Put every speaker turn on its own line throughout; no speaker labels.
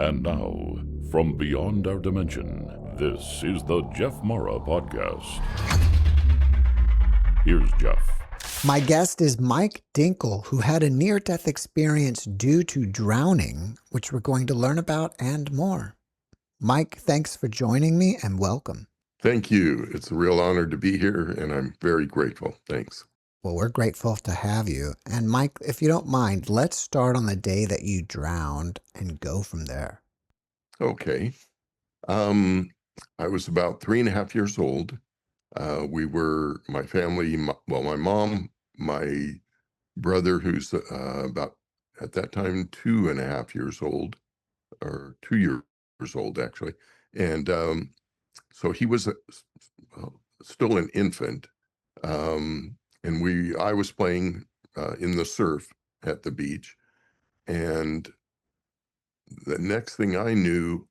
And now, from beyond our dimension, this is the JeffMara podcast. Here's Jeff.
My guest is Mike Dinkel, who had a near-death experience due to drowning, which we're going to learn about and more. Mike, thanks for joining me and welcome.
Thank you. It's a real honor to be here, and I'm very grateful. Thanks.
Well, we're grateful to have you. And Mike, if you don't mind, let's start on the day that you drowned and go from there.
Okay. I was about 3.5 years old. My family, my mom, my brother, who's about at that time 2.5 years old, or 2 years old actually, and so he was still an infant, and I was playing in the surf at the beach, and the next thing I knew,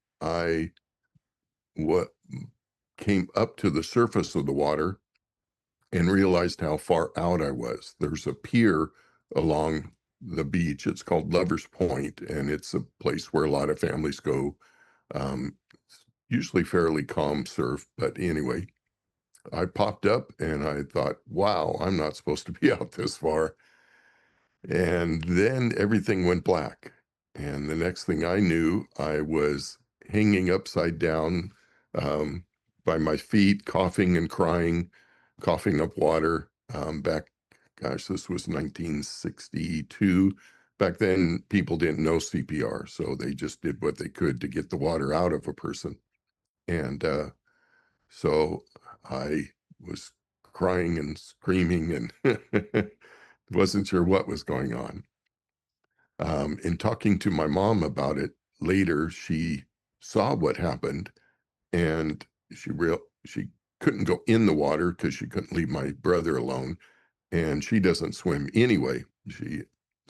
what came up to the surface of the water and realized how far out I was. There's a pier along the beach. It's called Lover's Point, and it's a place where a lot of families go. Usually fairly calm surf, but anyway, I popped up and I thought, wow, I'm not supposed to be out this far. And then everything went black. And the next thing I knew, I was hanging upside down by my feet, coughing and crying, coughing up water. This was 1962. Back then, people didn't know CPR, so they just did what they could to get the water out of a person. And so I was crying and screaming and wasn't sure what was going on. In talking to my mom about it later, she saw what happened, and she couldn't go in the water because she couldn't leave my brother alone, and she doesn't swim anyway.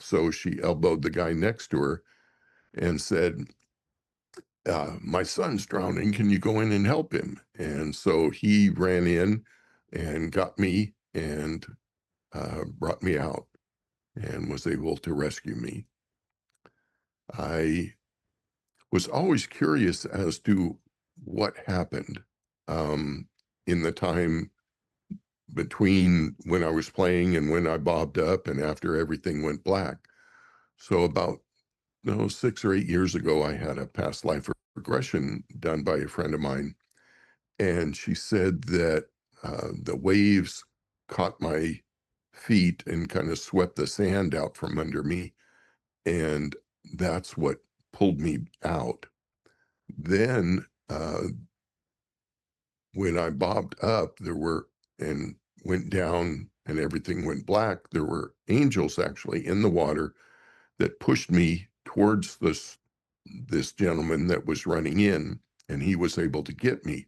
So she elbowed the guy next to her and said, my son's drowning. Can you go in and help him? And so he ran in and got me and brought me out and was able to rescue me. I was always curious as to what happened in the time between when I was playing and when I bobbed up and after everything went black. So about 6 or 8 years ago, I had a past life regression done by a friend of mine, and she said that the waves caught my feet and kind of swept the sand out from under me, and that's what pulled me out. Then when I bobbed up, and went down and everything went black, there were angels actually in the water that pushed me towards this gentleman that was running in, and he was able to get me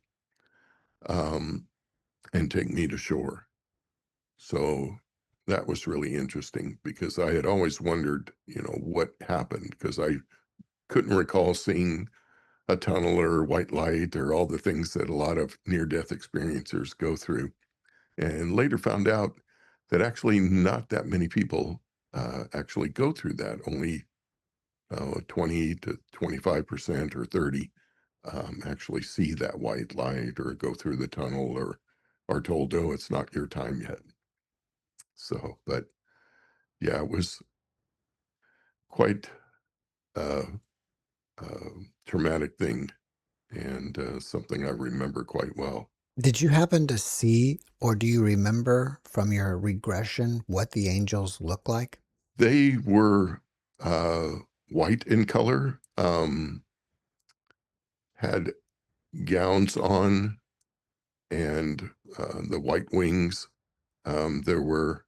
and take me to shore. So that was really interesting because I had always wondered, what happened, because I couldn't recall seeing a tunnel or white light or all the things that a lot of near-death experiencers go through. And later found out that actually not that many people actually go through that. Only 20 to 25% or 30 actually see that white light or go through the tunnel or are told, oh, it's not your time yet. So, but yeah, it was quite a traumatic thing and something I remember quite well.
Did you happen to see, or do you remember from your regression what the angels look like?
They were white in color, had gowns on and the white wings. There were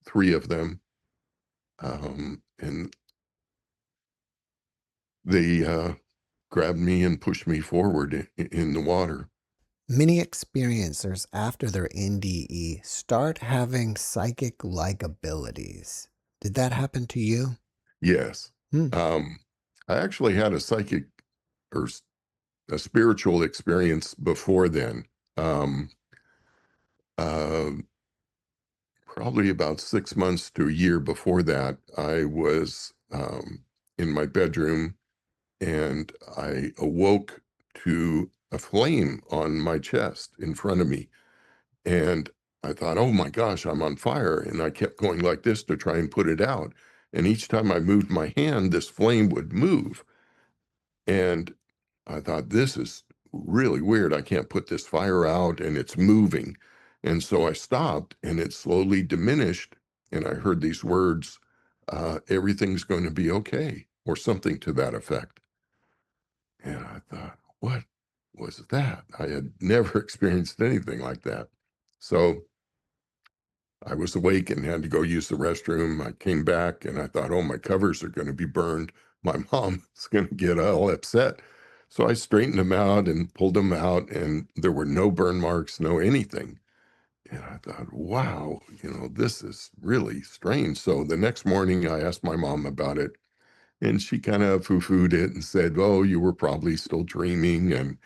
3 of them, and they grabbed me and pushed me forward in the water.
Many experiencers after their NDE start having psychic-like abilities. Did that happen to you?
Yes. I actually had a psychic or a spiritual experience before then. Probably about 6 months to a year before that, I was in my bedroom, and I awoke to a flame on my chest in front of me. And I thought, oh my gosh, I'm on fire. And I kept going like this to try and put it out. And each time I moved my hand, this flame would move. And I thought, this is really weird. I can't put this fire out and it's moving. And so I stopped and it slowly diminished. And I heard these words, everything's going to be okay, or something to that effect. And I thought, what was that? I had never experienced anything like that. So I was awake and had to go use the restroom. I came back and I thought, oh, my covers are going to be burned. My mom is going to get all upset. So I straightened them out and pulled them out, and there were no burn marks, no anything. And I thought, wow, this is really strange. So the next morning I asked my mom about it, and she kind of foo-fooed it and said, oh, you were probably still dreaming, and,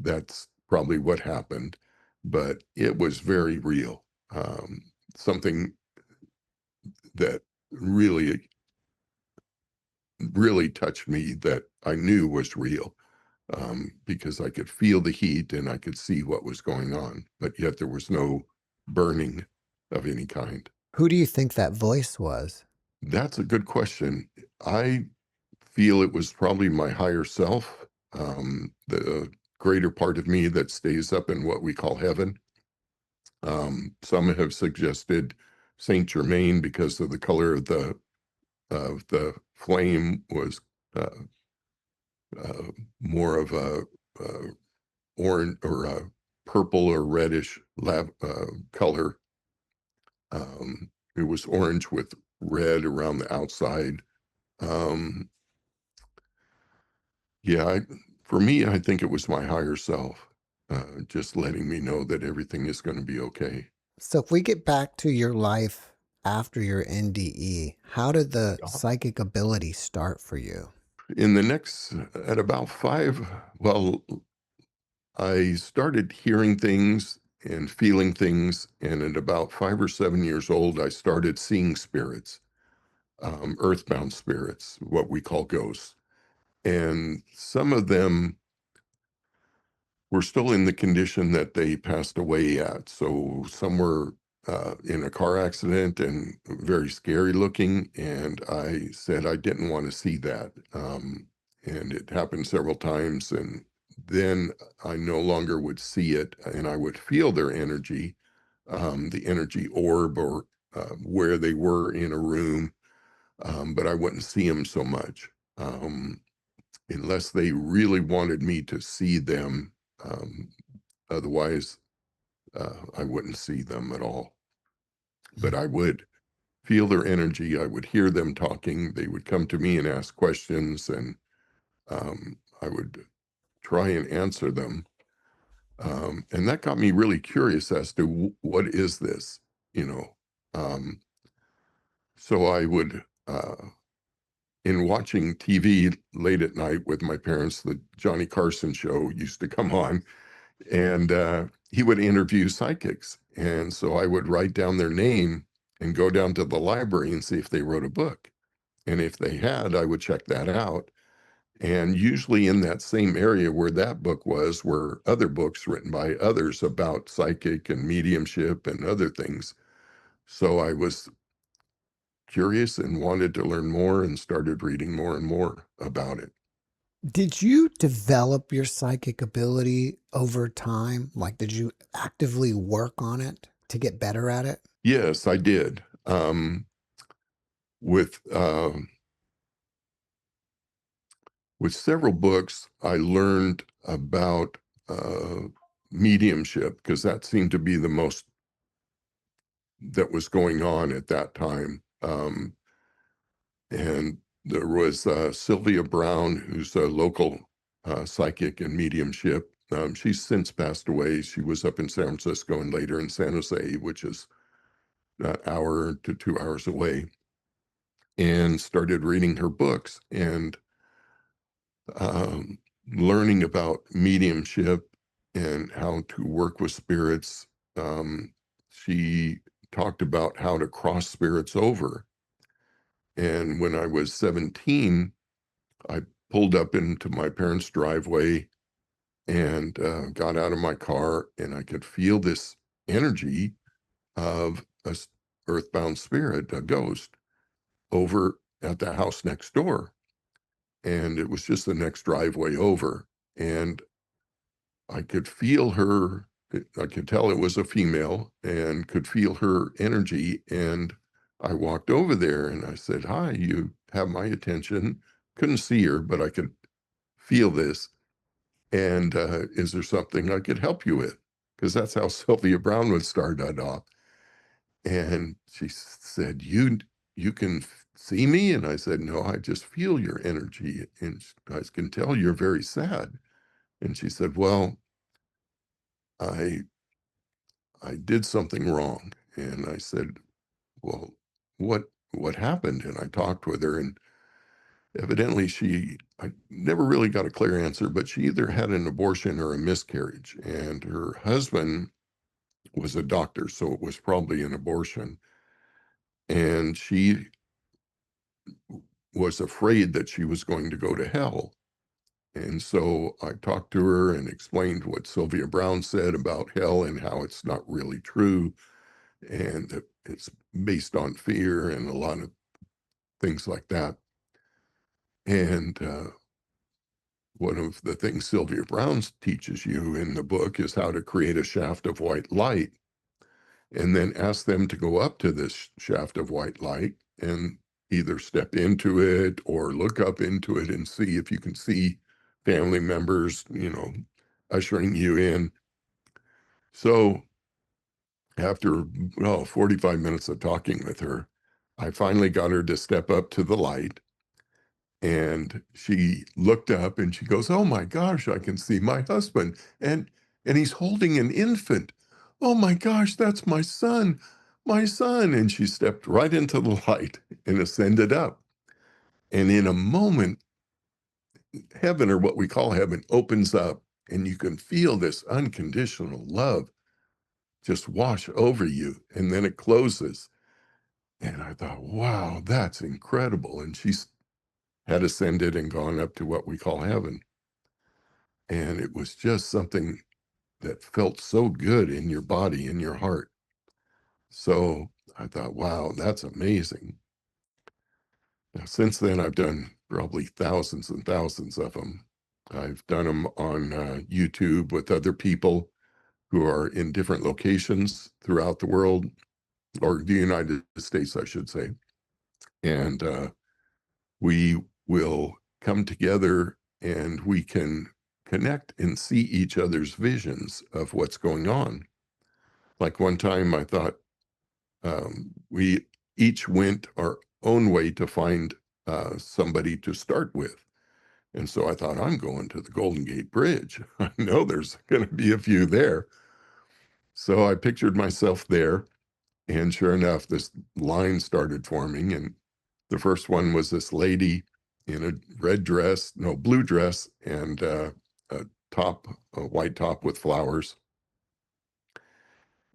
that's probably what happened. But it was very real. Something that really, really touched me that I knew was real, because I could feel the heat and I could see what was going on, but yet there was no burning of any kind.
Who do you think that voice was?
That's a good question. I feel it was probably my higher self, the greater part of me that stays up in what we call heaven. Some have suggested Saint Germain because of the color of the flame was uh, more of a orange or a purple or reddish color. It was orange with red around the outside. Um, yeah, for me, I think it was my higher self, just letting me know that everything is going to be okay.
So if we get back to your life after your NDE, how did the
Yeah.
psychic ability start for you?
At about five, well, I started hearing things and feeling things, and at about 5 or 7 years old, I started seeing spirits, earthbound spirits, what we call ghosts. And some of them were still in the condition that they passed away at. So some were in a car accident and very scary looking. And I said I didn't want to see that. And it happened several times. And then I no longer would see it, and I would feel their energy, the energy orb, or where they were in a room, but I wouldn't see them so much. Unless they really wanted me to see them. Um, Otherwise, I wouldn't see them at all. But I would feel their energy. I would hear them talking. They would come to me and ask questions, and I would try and answer them. And that got me really curious as to what is this, you know. Um, so I would, in watching TV late at night with my parents, the Johnny Carson show used to come on, and he would interview psychics. And so I would write down their name and go down to the library and see if they wrote a book. And if they had, I would check that out. And usually in that same area where that book was were other books written by others about psychic and mediumship and other things. So I was curious and wanted to learn more and started reading more and more about it.
Did you develop your psychic ability over time? Like, did you actively work on it to get better at it?
Yes, I did. With with several books, I learned about mediumship because that seemed to be the most that was going on at that time. And there was Sylvia Brown, who's a local psychic and mediumship. She's since passed away. She was up in San Francisco and later in San Jose, which is an hour to 2 hours away, and started reading her books and um, learning about mediumship and how to work with spirits. She talked about how to cross spirits over. And when I was 17, I pulled up into my parents' driveway and got out of my car, and I could feel this energy of a earthbound spirit, a ghost, over at the house next door. And it was just the next driveway over. And I could feel her. I could tell it was a female and could feel her energy. And I walked over there and I said, "Hi, you have my attention." Couldn't see her, but I could feel this. And is there something I could help you with? Because that's how Sylvia Brown would start that off. And she said, you can see me? And I said, "No, I just feel your energy. And I can tell you're very sad." And she said, "Well, I I did something wrong." And I said, "Well, what happened?" And I talked with her, and evidently I never really got a clear answer, but she either had an abortion or a miscarriage. And her husband was a doctor, so it was probably an abortion. And she was afraid that she was going to go to hell. And so I talked to her and explained what Sylvia Brown said about hell and how it's not really true, and that it's based on fear and a lot of things like that. And one of the things Sylvia Brown teaches you in the book is how to create a shaft of white light, and then ask them to go up to this shaft of white light and either step into it or look up into it and see if you can see family members, ushering you in. So after 45 minutes of talking with her, I finally got her to step up to the light. And she looked up and she goes, "Oh my gosh, I can see my husband. And he's holding an infant. Oh my gosh, that's my son, my son." And she stepped right into the light and ascended up. And in a moment, heaven, or what we call heaven, opens up, and you can feel this unconditional love just wash over you. And then it closes. And I thought, wow, that's incredible. And she had ascended and gone up to what we call heaven. And it was just something that felt so good in your body, in your heart. So I thought, wow, that's amazing. Now, since then, I've done probably thousands and thousands of them. I've done them on YouTube with other people who are in different locations throughout the world, or the United States, I should say. And we will come together and we can connect and see each other's visions of what's going on. Like one time I thought we each went our own way to find somebody to start with. And so I thought, I'm going to the Golden Gate Bridge. I know there's going to be a few there. So I pictured myself there. And sure enough, this line started forming. And the first one was this lady in a blue dress, and a a white top with flowers.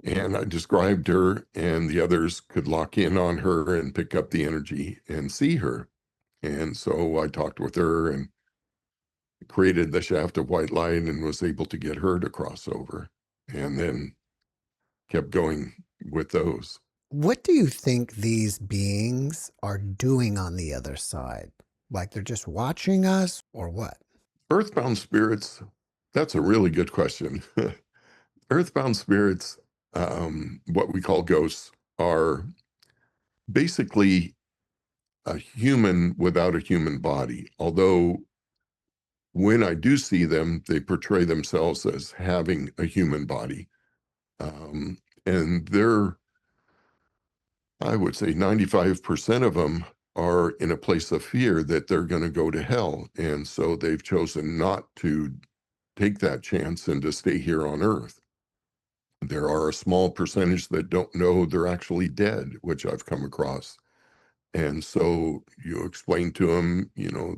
And I described her, and the others could lock in on her and pick up the energy and see her. And so I talked with her and created the shaft of white light and was able to get her to cross over, and then kept going with those.
What do you think these beings are doing on the other side? Like they're just watching us or what?
Earthbound spirits, that's a really good question. Earthbound spirits, what we call ghosts, are basically a human without a human body. Although when I do see them, they portray themselves as having a human body. Um, and I would say 95% of them are in a place of fear that they're going to go to hell. And so they've chosen not to take that chance and to stay here on Earth. There are a small percentage that don't know they're actually dead, which I've come across. And so you explain to them,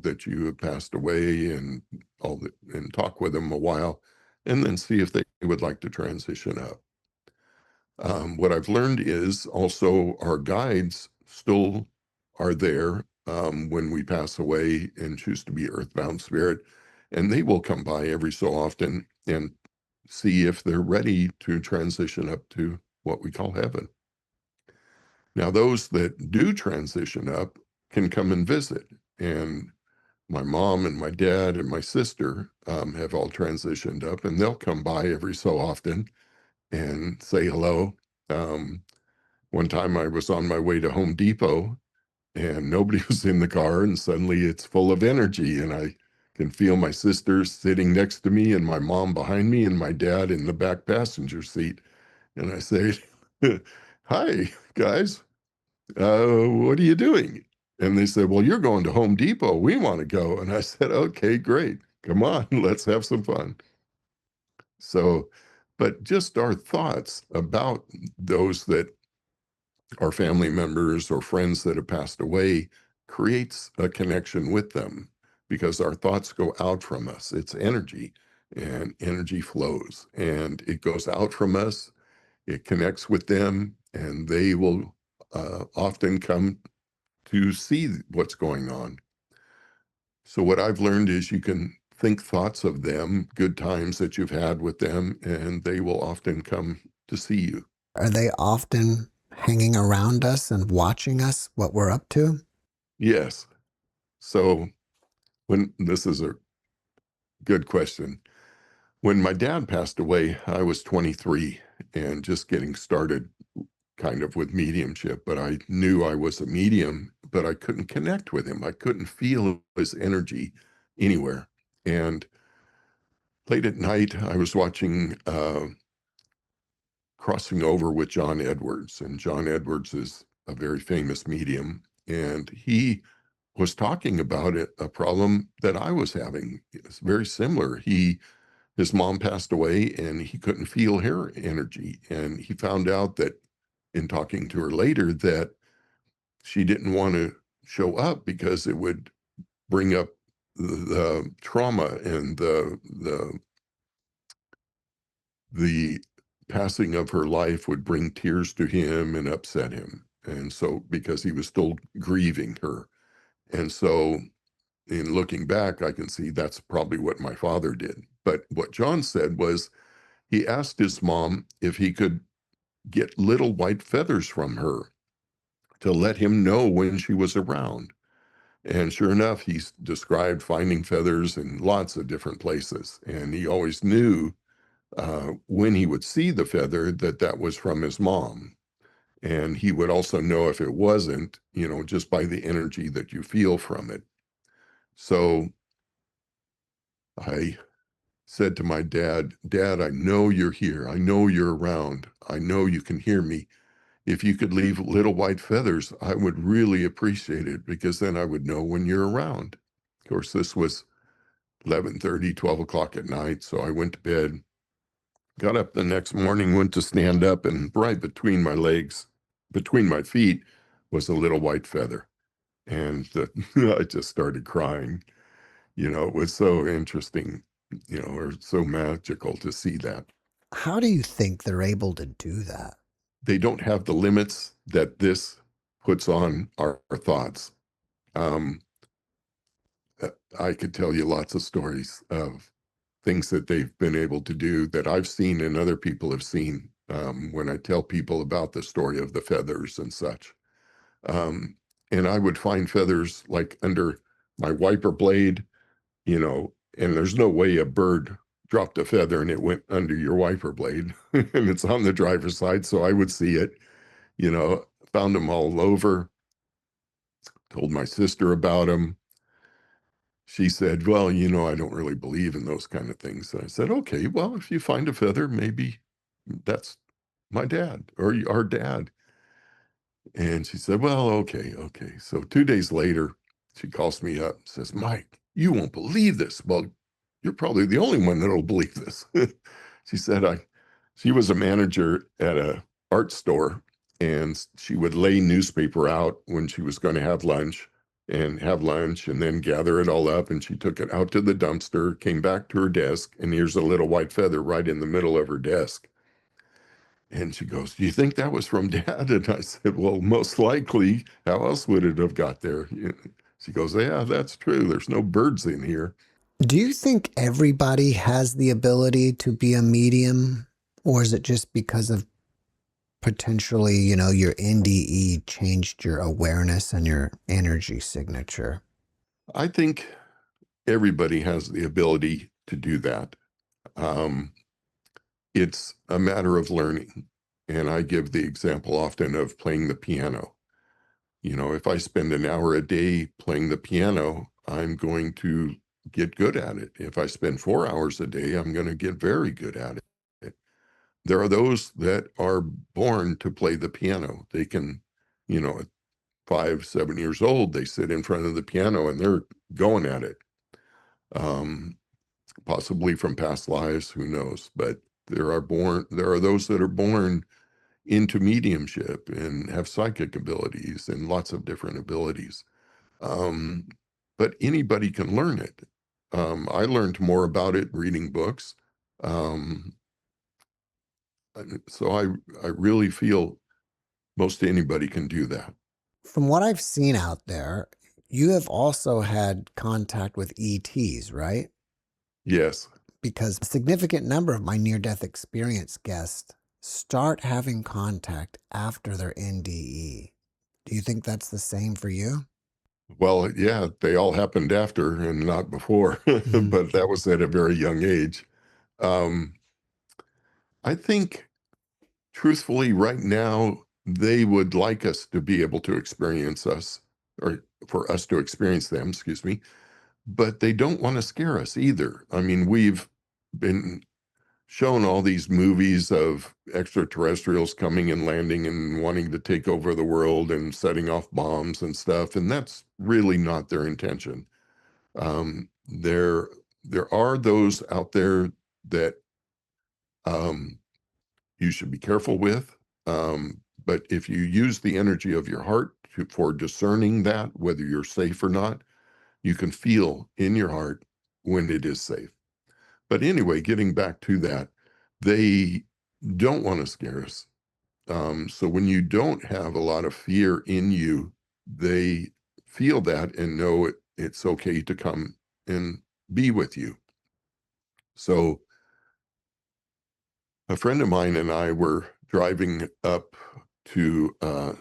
that you have passed away and all that, and talk with them a while, and then see if they would like to transition up. What I've learned is also our guides still are there when we pass away and choose to be earthbound spirit. And they will come by every so often and see if they're ready to transition up to what we call heaven. Now, those that do transition up can come and visit. And my mom and my dad and my sister have all transitioned up, and they'll come by every so often and say hello. Um, One time I was on my way to Home Depot and nobody was in the car, and suddenly it's full of energy. And I can feel my sister sitting next to me and my mom behind me and my dad in the back passenger seat. And I say, "Hi, guys. What are you doing?" And they said, "Well, you're going to Home Depot. We want to go." And I said, "Okay, great. Come on, let's have some fun." So, but just our thoughts about those that are family members or friends that have passed away creates a connection with them because our thoughts go out from us. It's energy, and energy flows and it goes out from us. It connects with them, and they will often come to see what's going on. So what I've learned is you can think thoughts of them, good times that you've had with them, and they will often come to see you.
Are they often hanging around us and watching us, what we're up to?
Yes. So when this is a good question. When my dad passed away, I was 23 and just getting started kind of with mediumship, but I knew I was a medium, but I couldn't connect with him. I couldn't feel his energy anywhere. And late at night, I was watching Crossing Over with John Edwards, and John Edwards is a very famous medium, and he was talking about a problem that I was having. It's very similar. His mom passed away and he couldn't feel her energy, and he found out that in talking to her later that she didn't want to show up because it would bring up the trauma and the passing of her life would bring tears to him and upset him. And so, because he was still grieving her. And so, in looking back, I can see that's probably what my father did. But what John said was he asked his mom if he could get little white feathers from her to let him know when she was around. And sure enough, he's described finding feathers in lots of different places. And he always knew when he would see the feather that that was from his mom. And he would also know if it wasn't, just by the energy that you feel from it. So I said to my dad, "Dad, I know you're here. I know you're around. I know you can hear me. If you could leave little white feathers, I would really appreciate it because then I would know when you're around." Of course, this was 11:30, 12 o'clock at night. So I went to bed, got up the next morning, went to stand up, and right between my legs, between my feet, was a little white feather. And I just started crying. It was so interesting, or so magical to see that.
How do you think they're able to do that?
They don't have the limits that this puts on our thoughts. Um, I could tell you lots of stories of things that they've been able to do that I've seen and other people have seen when I tell people about the story of the feathers and such. Um, and I would find feathers like under my wiper blade, and there's no way a bird dropped a feather and it went under your wiper blade and it's on the driver's side. So I would see it, you know, found them all over, told my sister about them. She said, "Well, I don't really believe in those kind of things." And I said, "Okay, well, if you find a feather, maybe that's my dad or our dad." And she said, "Well, okay, okay." So 2 days later, she calls me up and says, "Mike, you won't believe this." Well, you're probably the only one that'll believe this. She said, she was a manager at a art store, and she would lay newspaper out when she was going to have lunch and then gather it all up. And she took it out to the dumpster, came back to her desk, and here's a little white feather right in the middle of her desk. And she goes, "Do you think that was from Dad?" And I said, "Well, most likely. How else would it have got there?" She goes, "Yeah, that's true. There's no birds in here."
Do you think everybody has the ability to be a medium, or is it just because of potentially, your NDE changed your awareness and your energy signature?
I think everybody has the ability to do that. Um, it's a matter of learning. And I give the example often of playing the piano. If I spend an hour a day playing the piano, I'm going to get good at it. If I spend 4 hours a day, I'm going to get very good at it. There are those that are born to play the piano. They can, at 5, 7 years old, they sit in front of the piano and they're going at it. Possibly from past lives, who knows? But there are those that are born into mediumship and have psychic abilities and lots of different abilities. Um, but anybody can learn it. I learned more about it reading books. Um, so I really feel most anybody can do that.
From what I've seen out there, you have also had contact with ETs, right?
Yes.
Because a significant number of my near-death experience guests start having contact after their NDE. Do you think that's the same for you?
Well, yeah, they all happened after and not before,
Mhm.
but that was at a very young age. Um, I think, truthfully, right now, they would like us to be able to experience us, or for us to experience them, excuse me, but they don't want to scare us either. I mean, we've been shown all these movies of extraterrestrials coming and landing and wanting to take over the world and setting off bombs and stuff, and that's really not their intention. There are those out there that um, you should be careful with. But if you use the energy of your heart for discerning that, whether you're safe or not, you can feel in your heart when it is safe. But anyway, getting back to that, they don't want to scare us. So when you don't have a lot of fear in you, they feel that and know it's okay to come and be with you. So a friend of mine and I were driving up to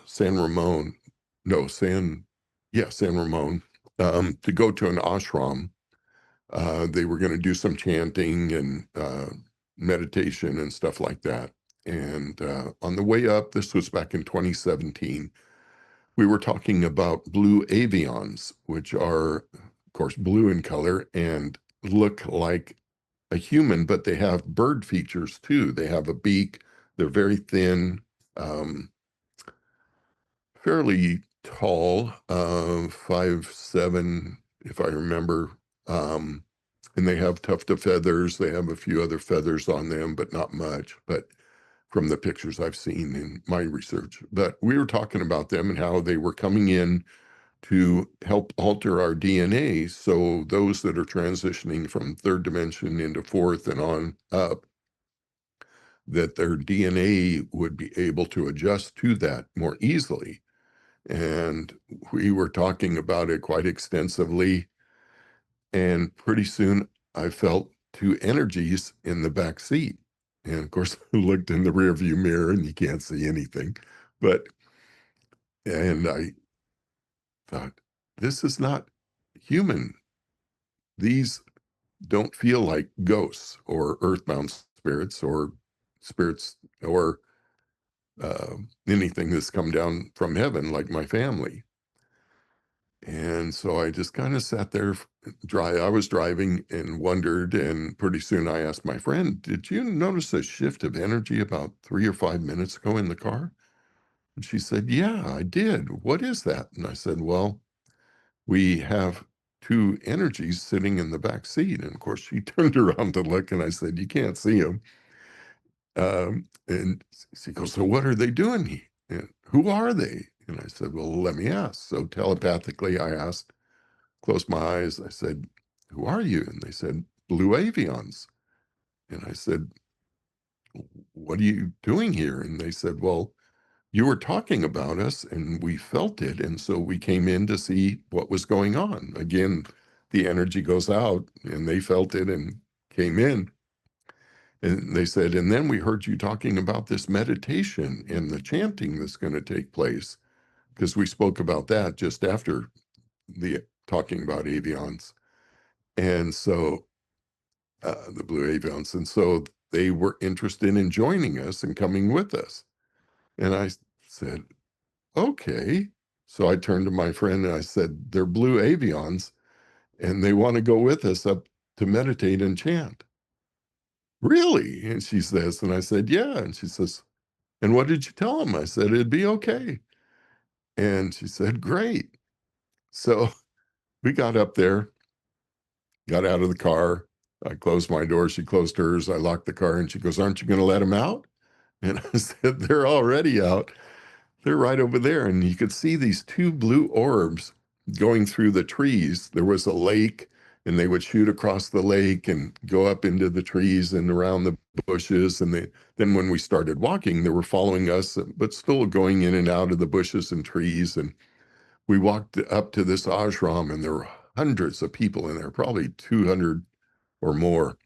San Ramon, no, San Ramon, to go to an ashram. They were going to do some chanting and meditation and stuff like that. And on the way up, this was back in 2017, we were talking about blue avians, which are, of course, blue in color and look like a human, but they have bird features too. They have a beak. They're very thin, um, fairly tall, 5'7", if I remember. Um, and they have tuft of feathers. They have a few other feathers on them, but not much. But from the pictures I've seen in my research, but we were talking about them and how they were coming in to help alter our DNA. So those that are transitioning from third dimension into fourth and on up, that their DNA would be able to adjust to that more easily. And we were talking about it quite extensively. And pretty soon I felt two energies in the back seat. And of course, I looked in the rearview mirror and you can't see anything. But, and I thought, this is not human. These don't feel like ghosts or earthbound spirits or spirits or anything that's come down from heaven like my family. And so I just kind of sat there, I was driving and wondered. And pretty soon I asked my friend, "Did you notice a shift of energy about 3 or 5 minutes ago in the car?" And she said, "Yeah, I did. What is that?" And I said, "Well, we have two energies sitting in the back seat." And of course, she turned around to look, and I said, "You can't see them." And she goes, "So what are they doing here? And who are they?" And I said, "Well, let me ask." So telepathically, I asked, closed my eyes. I said, "Who are you?" And they said, "Blue avians." And I said, what are you doing here? And they said, well, you were talking about us and we felt it. And so we came in to see what was going on. Again, the energy goes out and they felt it and came in. And they said, and then we heard you talking about this meditation and the chanting that's going to take place, because we spoke about that just after the talking about avions. And so the blue avions. And so they were interested in joining us and coming with us. And I said, okay. So I turned to my friend and I said, they're blue avions and they want to go with us up to meditate and chant. Really? And she says, and I said, yeah. And she says, and what did you tell them? I said, it'd be okay. And she said, great. So we got up there, got out of the car. I closed my door. She closed hers. I locked the car and she goes, aren't you going to let them out? And I said, they're already out. They're right over there. And you could see these two blue orbs going through the trees. There was a lake and they would shoot across the lake and go up into the trees and around the bushes. And then when we started walking, they were following us, but still going in and out of the bushes and trees. And we walked up to this ashram and there were hundreds of people in there, probably 200 or more.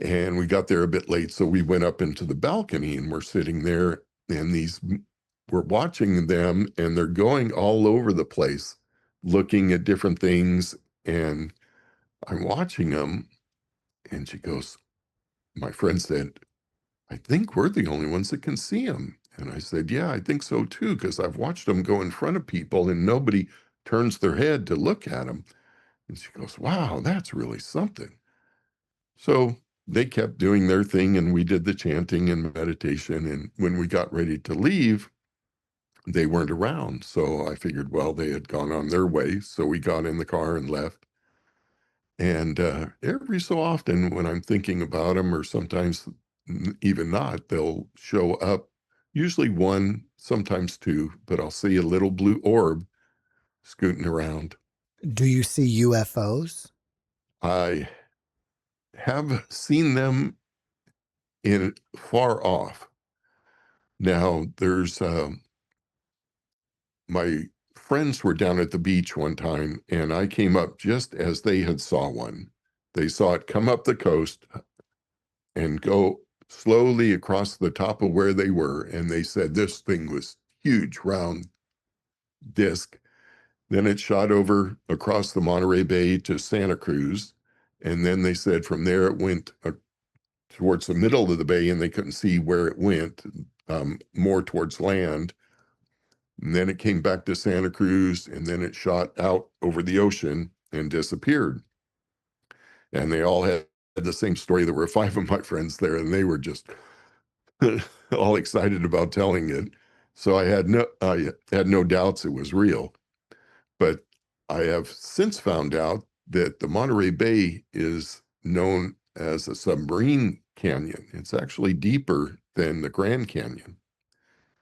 And we got there a bit late, so we went up into the balcony and we're sitting there and we're watching them and they're going all over the place, looking at different things. And I'm watching them and she goes, my friend said, I think we're the only ones that can see them. And I said, yeah, I think so too, because I've watched them go in front of people and nobody turns their head to look at them. And she goes, wow, that's really something. So they kept doing their thing and we did the chanting and meditation. And when we got ready to leave, they weren't around. So I figured, well, they had gone on their way. So we got in the car and left. And every so often when I'm thinking about them, or sometimes even not, they'll show up, usually one, sometimes two, but I'll see a little blue orb scooting around.
Do you see UFOs?
I have seen them in far off. Now, there's my friends were down at the beach one time, and I came up just as they had saw one. They saw it come up the coast and go slowly across the top of where they were, and they said this thing was huge, round disc. Then it shot over across the Monterey Bay to Santa Cruz, and then they said from there it went towards the middle of the bay, and they couldn't see where it went, more towards land. And then it came back to Santa Cruz, and then it shot out over the ocean and disappeared. And they all had the same story. There were 5 of my friends there, and they were just all excited about telling it. So I had no doubts it was real. But I have since found out that the Monterey Bay is known as a submarine canyon. It's actually deeper than the Grand Canyon.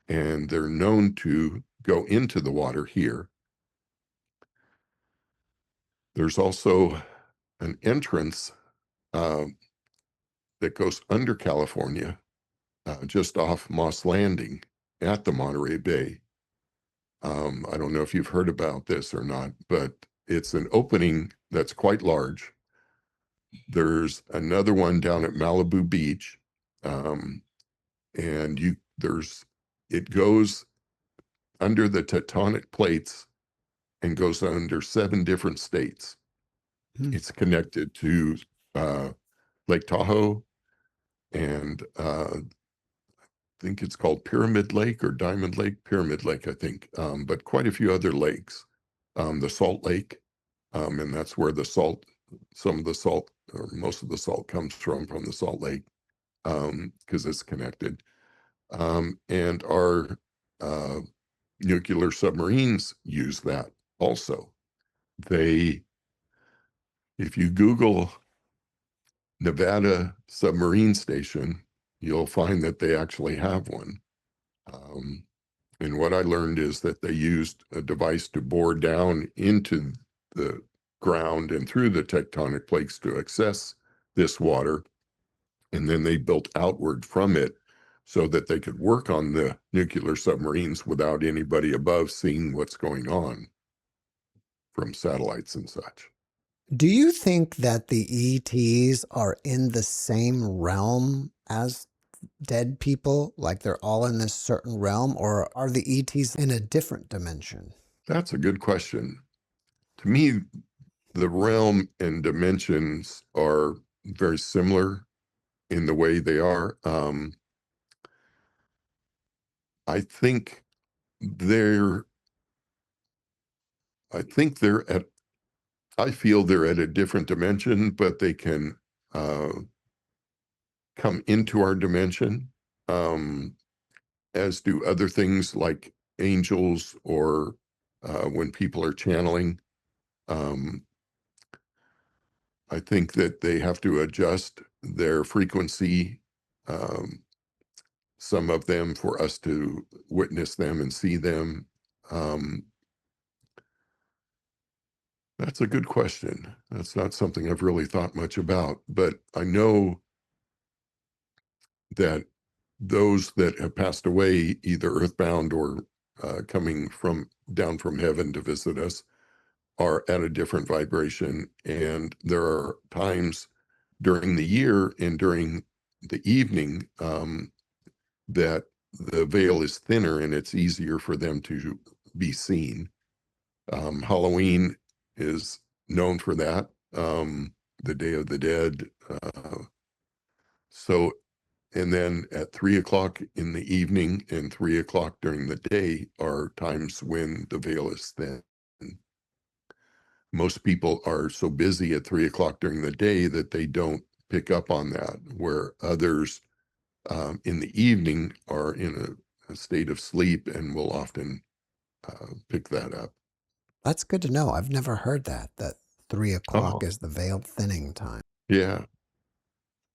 And they're known to go into the water here. There's also an entrance that goes under California, just off Moss Landing at the Monterey Bay. I don't know if you've heard about this or not, but it's an opening that's quite large. There's another one down at Malibu Beach, and it goes under the tectonic plates and goes under 7 different states. It's connected to Lake Tahoe, and I think it's called Pyramid Lake or Diamond Lake, Pyramid Lake, I think, but quite a few other lakes. The Salt Lake, and that's where some of the salt, or most of the salt comes from the Salt Lake, because it's connected. And our nuclear submarines use that also. If you Google Nevada submarine station, you'll find that they actually have one. And what I learned is that they used a device to bore down into the ground and through the tectonic plates to access this water. and then they built outward from it so that they could work on the nuclear submarines without anybody above seeing what's going on from satellites and such.
Do you think that the ETs are in the same realm as dead people? Like they're all in this certain realm, or are the ETs in a different dimension?
That's a good question. To me, the realm and dimensions are very similar in the way they are. I think they're, I think they're at, I feel they're at a different dimension, but they can come into our dimension, as do other things like angels or when people are channeling. Um, I think that they have to adjust their frequency, um, some of them, for us to witness them and see them. Um, that's a good question. That's not something I've really thought much about, but I know that those that have passed away, either earthbound or coming from down from heaven to visit us, are at a different vibration. And there are times during the year and during the evening that the veil is thinner and it's easier for them to be seen. Halloween is known for that, the Day of the Dead. So, and then at 3 o'clock in the evening and 3 o'clock during the day are times when the veil is thin. Most people are so busy at 3 o'clock during the day that they don't pick up on that, where others in the evening are in a state of sleep and will often pick that up.
That's good to know. I've never heard that 3 o'clock
Oh,
is the veil thinning time.
yeah.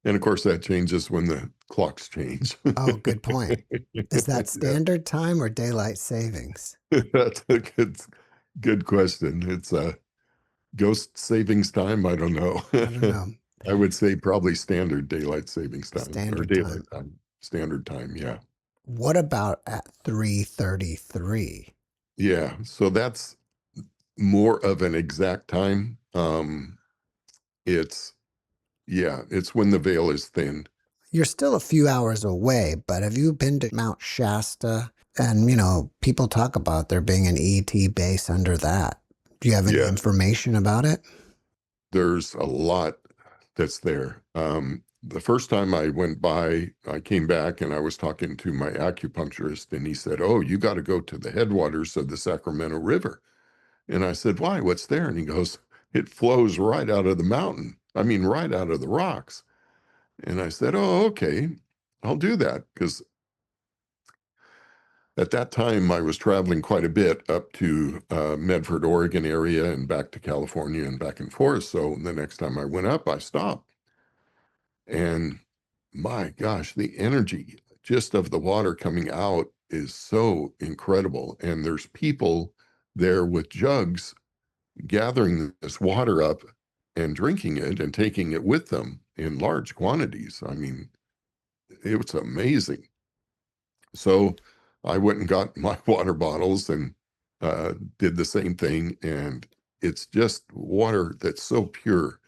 And of course, that changes when the clocks change.
Oh, good point. Is that
Yeah,
standard time or daylight savings?
that's a good question. It's a ghost savings time. I don't know.
I don't know.
I would say probably standard daylight savings time or
Standard
daylight
time.
time, standard time. Yeah.
What about at 3:33?
Yeah. So that's more of an exact time. It's, yeah, it's when the veil is thin.
You're still a few hours away, but have you been to Mount Shasta? And, people talk about there being an ET base under that. Do you have any
Yeah.
information about it?
There's a lot that's there. The first time I went by, I came back and I was talking to my acupuncturist, and he said, "Oh, you got to go to the headwaters of the Sacramento River." And I said, "Why? What's there?" And he goes, "It flows right out of the mountain. I mean, right out of the rocks." And I said, "Oh, okay, I'll do that." Because at that time, I was traveling quite a bit up to Medford, Oregon area and back to California and back and forth. So the next time I went up, I stopped. And my gosh, the energy just of the water coming out is so incredible. And there's people there with jugs gathering this water up and drinking it and taking it with them in large quantities. I mean, it was amazing. So I went and got my water bottles and did the same thing. And it's just water that's so pure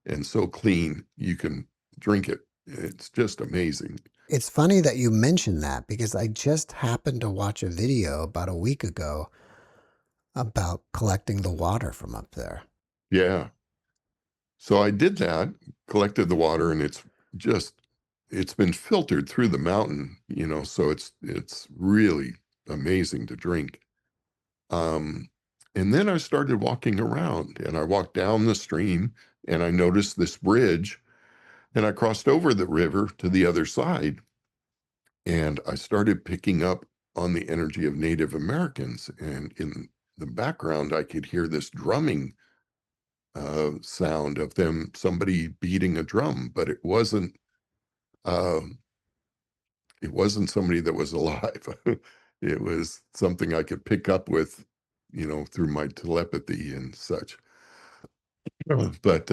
and so clean, you can drink it. It's just amazing.
It's funny that you mentioned that because I just happened to watch a video about a week ago about collecting the water from up there.
Yeah. So I did that, collected the water, and just it's been filtered through the mountain, so it's really amazing to drink. Um, and then I started walking around and I walked down the stream and I noticed this bridge and I crossed over the river to the other side and I started picking up on the energy of Native Americans. And in the background, I could hear this drumming sound of somebody beating a drum, but uh, it wasn't somebody that was alive. It was something I could pick up with, through my telepathy and such. But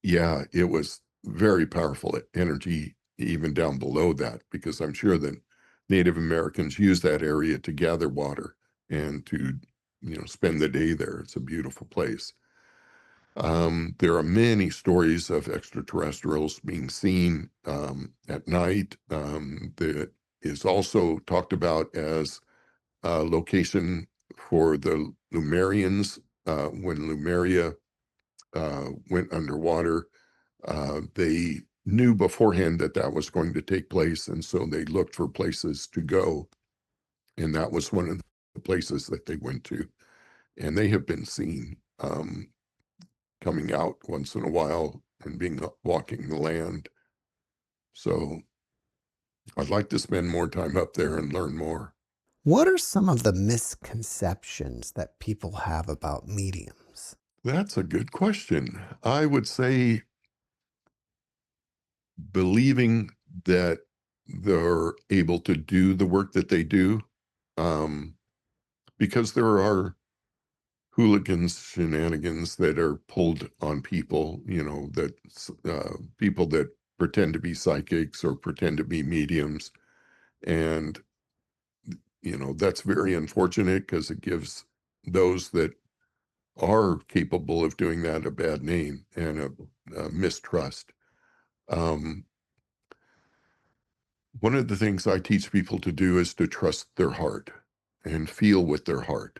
yeah, it was very powerful energy even down below that, because I'm sure that Native Americans use that area to gather water and to, spend the day there. It's a beautiful place. There are many stories of extraterrestrials being seen at night. That is also talked about as a location for the Lumerians when Lemuria went underwater. They knew beforehand that that was going to take place, and so they looked for places to go. And that was one of the places that they went to. And they have been seen coming out once in a while and walking the land. So I'd like to spend more time up there and learn more.
What are some of the misconceptions that people have about mediums?
That's a good question. I would say believing that they're able to do the work that they do, because there are hooligans, shenanigans that are pulled on people, that people that pretend to be psychics or pretend to be mediums. And, that's very unfortunate because it gives those that are capable of doing that a bad name and a mistrust. Um, One of the things I teach people to do is to trust their heart and feel with their heart.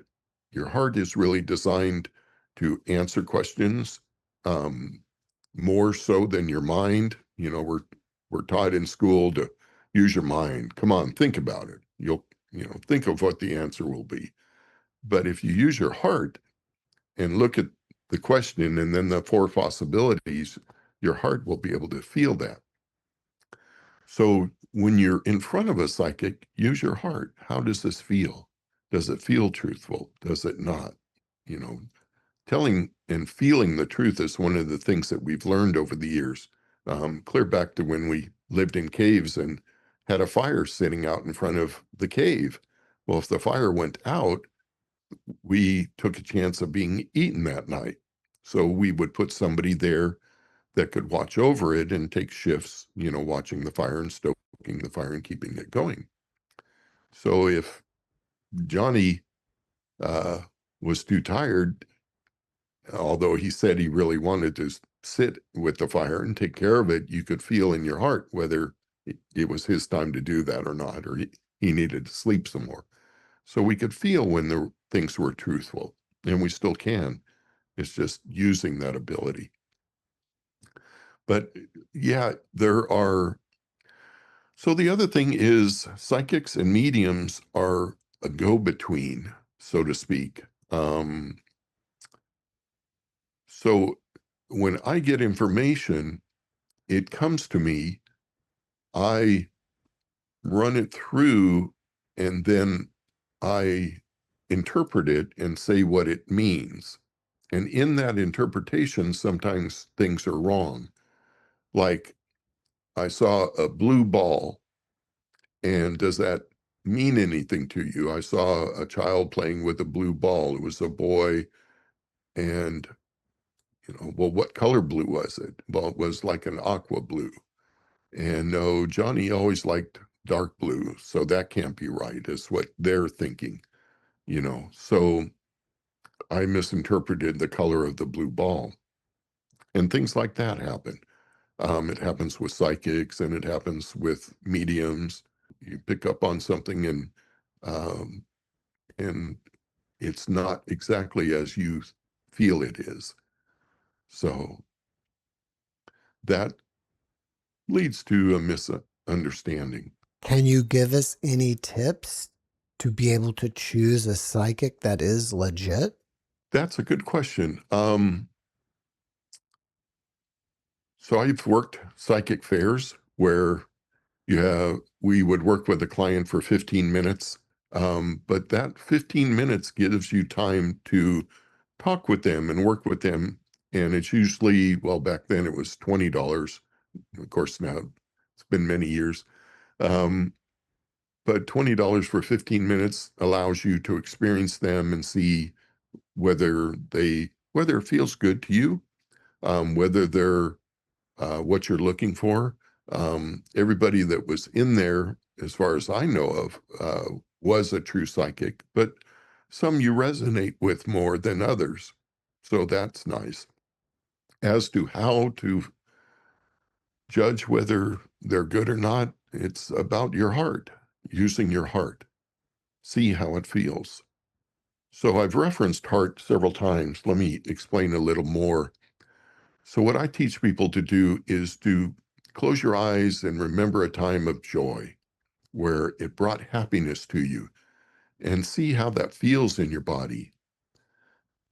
Your heart is really designed to answer questions um, more so than your mind. We're taught in school to use your mind. Come on, think about it. You'll, think of what the answer will be. But if you use your heart and look at the question and then the four possibilities, your heart will be able to feel that. So when you're in front of a psychic, use your heart. How does this feel? Does it feel truthful? Does it not? You know, Telling and feeling the truth is one of the things that we've learned over the years. Clear back to when we lived in caves and had a fire sitting out in front of the cave. Well, if the fire went out, we took a chance of being eaten that night. So we would put somebody there that could watch over it and take shifts, watching the fire and stoking the fire and keeping it going. So if Johnny uh, was too tired, although he said he really wanted to sit with the fire and take care of it, you could feel in your heart whether it was his time to do that or not, or he needed to sleep some more. So we could feel when the things were truthful, and we still can. It's just using that ability. But yeah, there are. So the other thing is psychics and mediums are a go-between, so to speak. So when I get information, it comes to me, I run it through, and then I interpret it and say what it means. And in that interpretation, sometimes things are wrong. Like I saw a blue ball, and does that mean anything to you? I saw a child playing with a blue ball. It was a boy, and well, what color blue was it? Well, it was like an aqua blue. And no, Johnny always liked dark blue, so that can't be right, is what they're thinking. So I misinterpreted the color of the blue ball. And things like that happen. It happens with psychics and it happens with mediums. You pick up on something um, and it's not exactly as you feel it is. So that leads to a misunderstanding.
Can you give us any tips to be able to choose a psychic that is legit?
That's a good question. So I've worked psychic fairs where we would work with a client for 15 minutes, but that 15 minutes gives you time to talk with them and work with them. And it's usually, well, back then it was $20. Of course, now it's been many years. Um, but $20 for 15 minutes allows you to experience them and see whether it feels good to you, whether they're what you're looking for. Everybody that was in there, as far as I know of, was a true psychic, but some you resonate with more than others. So that's nice. As to how to judge whether they're good or not, it's about your heart, using your heart. See how it feels. So I've referenced heart several times. Let me explain a little more. So what I teach people to do is to close your eyes and remember a time of joy where it brought happiness to you, and see how that feels in your body.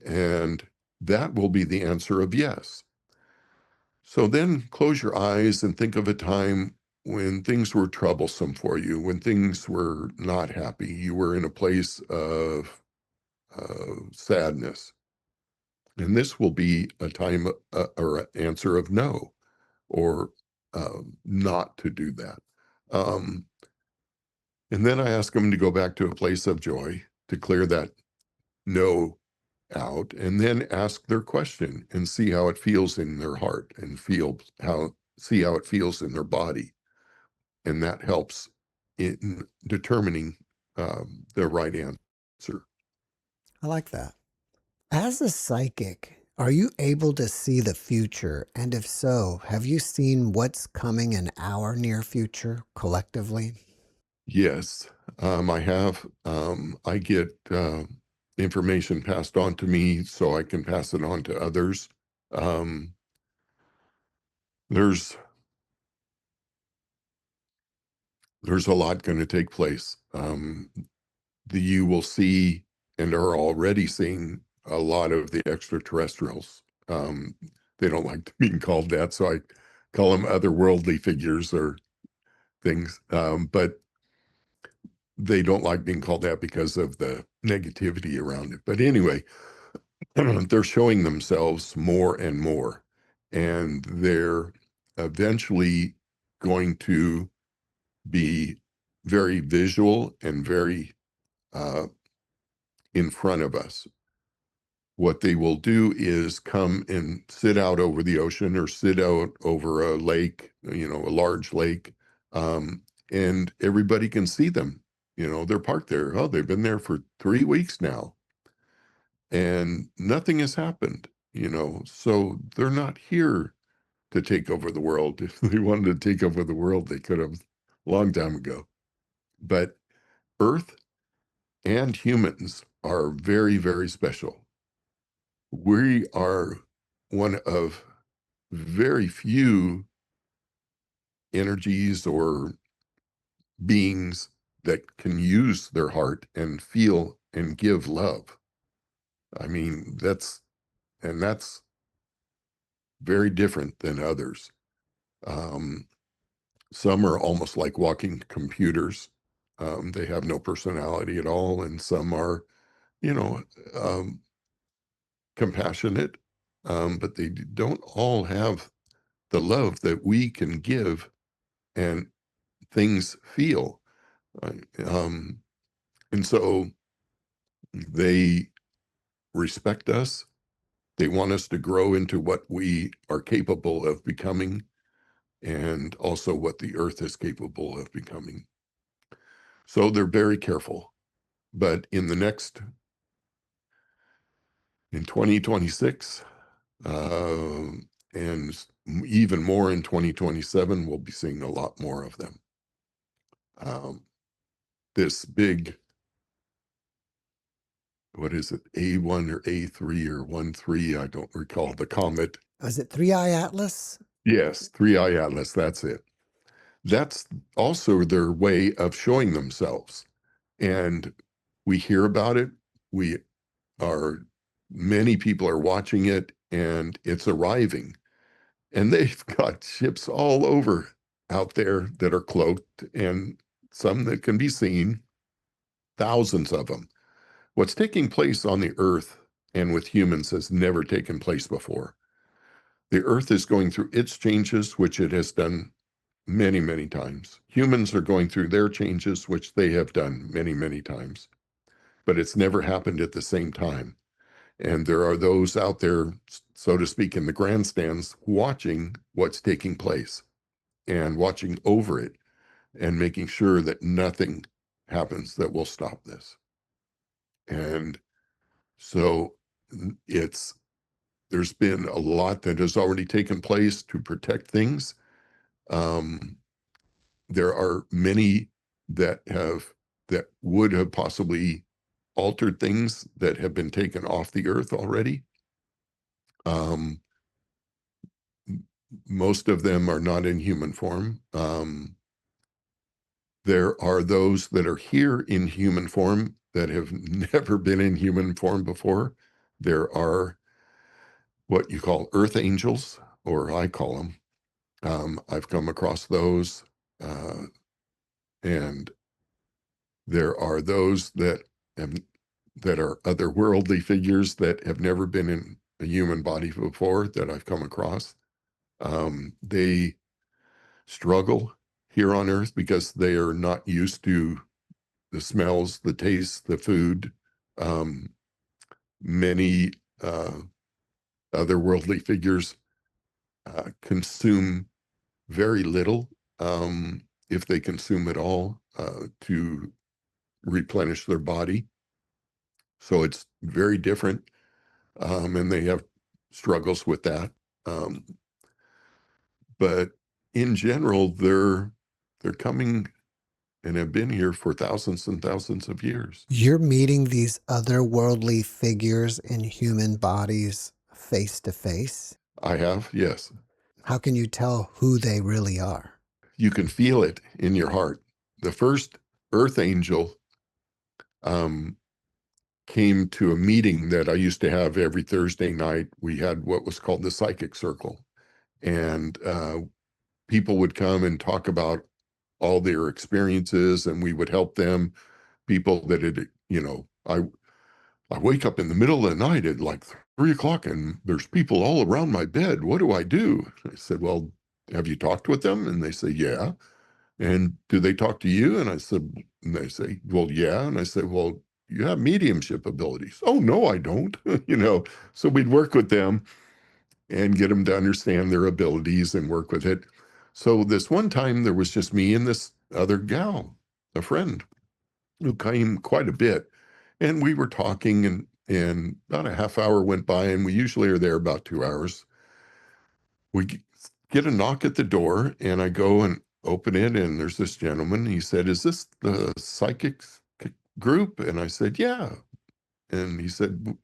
And that will be the answer of yes. So then close your eyes and think of a time when things were troublesome for you, when things were not happy. You were in a place of sadness. And this will be a time or an answer of no, or not to do that. Um, and then I ask them to go back to a place of joy to clear that no out, and then ask their question and see how it feels in their heart, and see how it feels in their body. And that helps in determining the right answer.
I like that. As a psychic, are you able to see the future? And if so, have you seen what's coming in our near future collectively?
Yes, I have. I get information passed on to me so I can pass it on to others. Um, there's there's a lot going to take place. You will see and are already seeing a lot of the extraterrestrials. Um, they don't like being called that, so I call them otherworldly figures or things. But they don't like being called that because of the negativity around it. But anyway, they're showing themselves more and more, and they're eventually going to be very visual and very uh, in front of us. What they will do is come and sit out over the ocean or sit out over a lake, a large lake, um, and everybody can see them. They're parked there. Oh, they've been there for 3 weeks now, and nothing has happened. So they're not here to take over the world. If they wanted to take over the world, they could have a long time ago. But Earth and humans are very, very special. We are one of very few energies or beings that can use their heart and feel and give love. I mean, that's very different than others. Um, some are almost like walking computers. They have no personality at all, and some are, you know, um, compassionate, but they don't all have the love that we can give and things feel. Um, and so they respect us. They want us to grow into what we are capable of becoming, and also what the earth is capable of becoming. So they're very careful. But in 2026, and even more in 2027, we'll be seeing a lot more of them. This big, what is it, A1 or A3 or 1-3, I don't recall, the comet.
Is it Three Eye Atlas?
Yes, Three-Eye Atlas, that's it. That's also their way of showing themselves. And we hear about it. Many people are watching it, and it's arriving. And they've got ships all over out there that are cloaked, and some that can be seen, thousands of them. What's taking place on the earth and with humans has never taken place before. The earth is going through its changes, which it has done many, many times. Humans are going through their changes, which they have done many, many times. But it's never happened at the same time. And there are those out there so to speak, in the grandstands, watching what's taking place and watching over it and making sure that nothing happens that will stop this. And so there's been a lot that has already taken place to protect things. There are many that would have possibly altered things that have been taken off the earth already. Most of them are not in human form. There are those that are here in human form that have never been in human form before. There are what you call earth angels, or I call them. I've come across those. And there are those that are otherworldly figures that have never been in a human body before that I've come across. They struggle here on Earth because they are not used to the smells, the tastes, the food. Many otherworldly figures consume very little, if they consume at all, to replenish their body. So it's very different, and they have struggles with that. But in general, they're coming and have been here for thousands and thousands of years.
You're meeting these otherworldly figures in human bodies face to face.
I have, yes.
How can you tell who they really are?
You can feel it in your heart. The first earth angel came to a meeting that I used to have every Thursday night. We had what was called the psychic circle, and people would come and talk about all their experiences, and we would help them. People that had, I wake up in the middle of the night at like 3 o'clock, and there's people all around my bed. What do I do? I said, well, have you talked with them? And they say, yeah. And do they talk to you? And I said, and they say, well, yeah. And I said, well, you have mediumship abilities. Oh, no, I don't. So we'd work with them and get them to understand their abilities and work with it. So this one time there was just me and this other gal, a friend, who came quite a bit. And we were talking, and about a half hour went by, and we usually are there about 2 hours. We get a knock at the door, and I go and open it, and there's this gentleman. He said, is this the psychic group? And I said, yeah. And he said,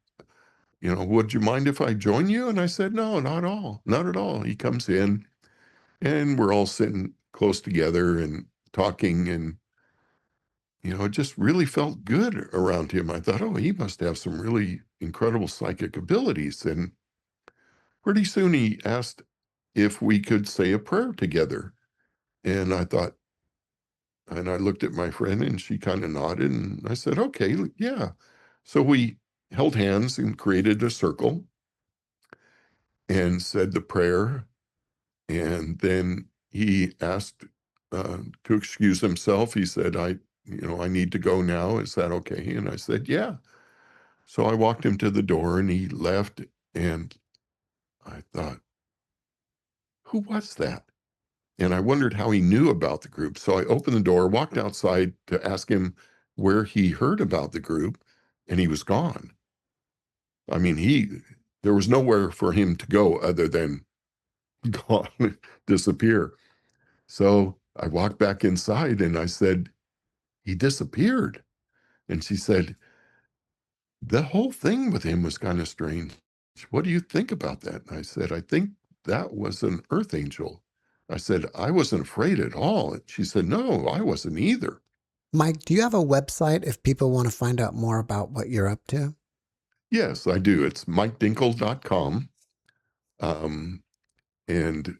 would you mind if I join you? And I said, no, not at all. Not at all. He comes in, and we're all sitting close together and talking, and it just really felt good around him. I thought, oh, he must have some really incredible psychic abilities. And pretty soon he asked if we could say a prayer together. And I thought, and I looked at my friend, and she kind of nodded, and I said, okay, yeah. So we held hands and created a circle and said the prayer. And then he asked to excuse himself. He said, I need to go now. Is that okay? And I said, yeah. So I walked him to the door, and he left. And I thought, who was that? And I wondered how he knew about the group. So I opened the door, walked outside to ask him where he heard about the group, and he was gone. I mean, there was nowhere for him to go other than gone, disappear. So I walked back inside, and I said, he disappeared. And she said, the whole thing with him was kind of strange. What do you think about that? And I said, I think that was an earth angel. I said, I wasn't afraid at all. She said, no, I wasn't either.
Mike, do you have a website if people want to find out more about what you're up to?
Yes, I do. It's MikeDinkel.com. And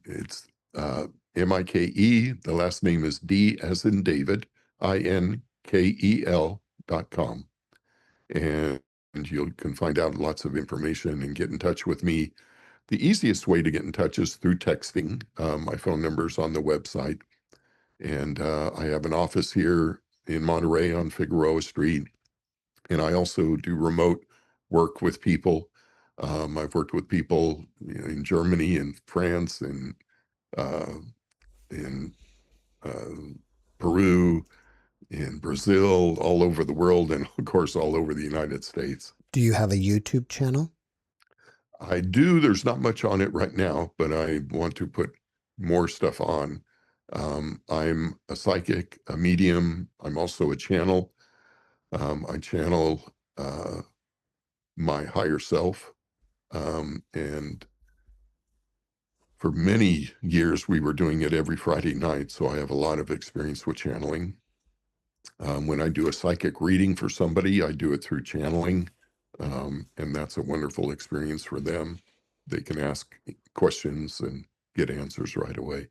it's Mike, the last name is D as in David, INKEL.com. And you can find out lots of information and get in touch with me. The easiest way to get in touch is through texting. My phone number is on the website. And I have an office here in Monterey on Figueroa Street. And I also do remote work with people I've worked with people in Germany and France and uh, in Peru, in Brazil, all over the world, and of course, all over the United States.
Do you have a YouTube channel?
I do. There's not much on it right now, but I want to put more stuff on. I'm a psychic, a medium. I'm also a channel. I channel my higher self. And for many years, we were doing it every Friday night. So I have a lot of experience with channeling. When I do a psychic reading for somebody, I do it through channeling. And that's a wonderful experience for them. They can ask questions and get answers right away.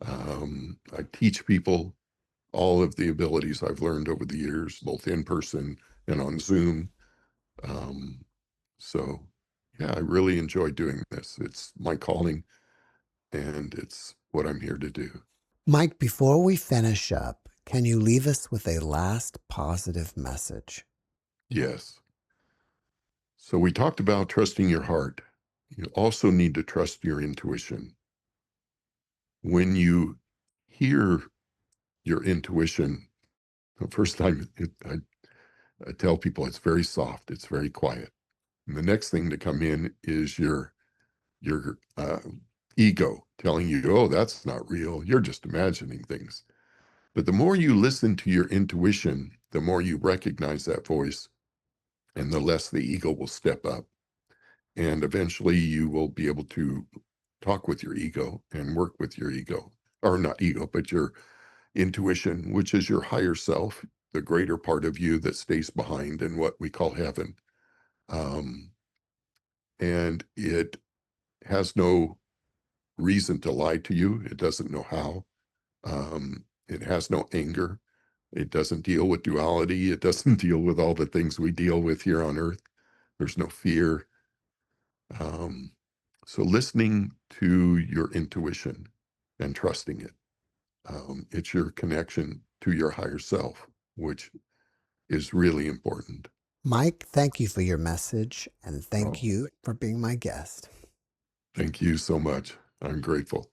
I teach people all of the abilities I've learned over the years, both in person and on Zoom. So, yeah, I really enjoy doing this. It's my calling, and it's what I'm here to do.
Mike, before we finish up, can you leave us with a last positive message?
Yes. So we talked about trusting your heart. You also need to trust your intuition. When you hear your intuition, the first time I tell people it's very soft, it's very quiet. And the next thing to come in is your ego telling you, oh, that's not real. You're just imagining things. But the more you listen to your intuition, the more you recognize that voice, and the less the ego will step up. And eventually you will be able to talk with your ego and work with your ego, or not ego, but your intuition, which is your higher self, the greater part of you that stays behind in what we call heaven. And it has no reason to lie to you. It doesn't know how. It has no anger. It doesn't deal with duality. It doesn't deal with all the things we deal with here on earth. There's no fear. So listening to your intuition and trusting it, it's your connection to your higher self, which is really important.
Mike, thank you for your message, and thank
Oh,
you for being my guest.
thank you so much. I'm grateful.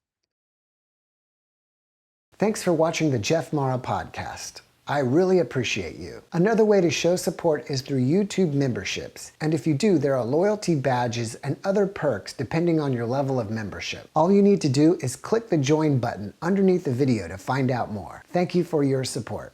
Thanks for watching the JeffMara podcast. I really appreciate you. Another way to show support is through YouTube memberships. And if you do, there are loyalty badges and other perks depending on your level of membership. All you need to do is click the join button underneath the video to find out more. Thank you for your support.